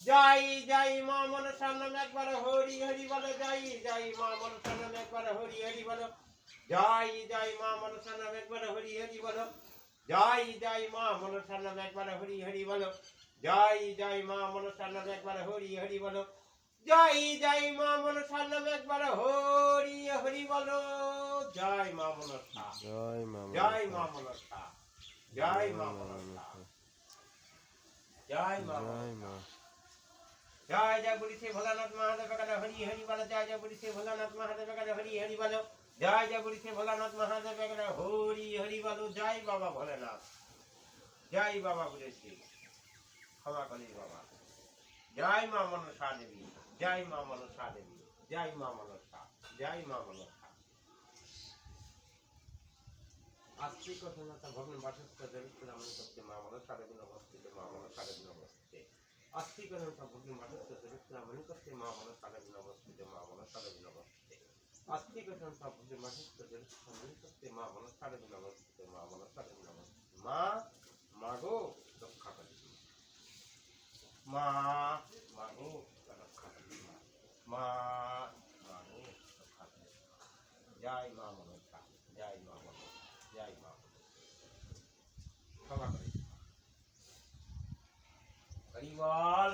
জয় জয় মা মনসার নামে একবার হরি হরি বলো, জয় জয় মা মনসার নামে একবার হরি হরি বলো, জয় জয় মা মনসার নামে একবার হরি হরি বলো, জয় জয় মা মনসার নামে একবার হরি হরি বলো, জয় জয় মা মনসার নামে একবার হরি হরি বলো, জয় জয় মা মনসার নামে একবার হরি হরি বলো, জয় মা মনসা, জয় মা জয় মা মনসা, জয় মা মনসা, জয় মা জয় মা জয় জয় বলি শ্রী ভোলানাথ মহাদেব কালে হরি হরি বলো, জয় জয় বলি শ্রী ভোলানাথ মহাদেব কালে হরি হরি বলো, জয় জয় বলি শ্রী ভোলানাথ মহাদেব কালে হরি হরি বলো, জয় বাবা ভোলেনাথ, জয় বাবা বলেছি ক্ষমা করি বাবা, জয় মা মনসা দেবী, জয় মা মনসা দেবী, জয় মা মনসা, জয় মা মনসা। আস্তিক ঘটনাটা ভগ্ন বাসস্থ জগৎ রামন করতে মা মনসা দেবী নমস্তে, মা মনসা দেবী নমস্তে। আস্তিক ঘটনাটা ভগ্ন বাসস্থ জগৎ রামন করতে মা মনসা দেবী নমস্তে, মা মনসা দেবী নমস্তে। আস্তিক ঘটনাটা ভগ্ন বাসস্থ জগৎ রামন করতে মা মনসা দেবী নমস্তে, মা মনসা দেবী নমস্তে। মা মাগো রক্ষা করি, মা মাগো রক্ষা করি, মা মাগো রক্ষা করি। জয় মা মনসা, জয় মা মনসা, জয় মা মনসা। ক্ষমা করি হরি বল।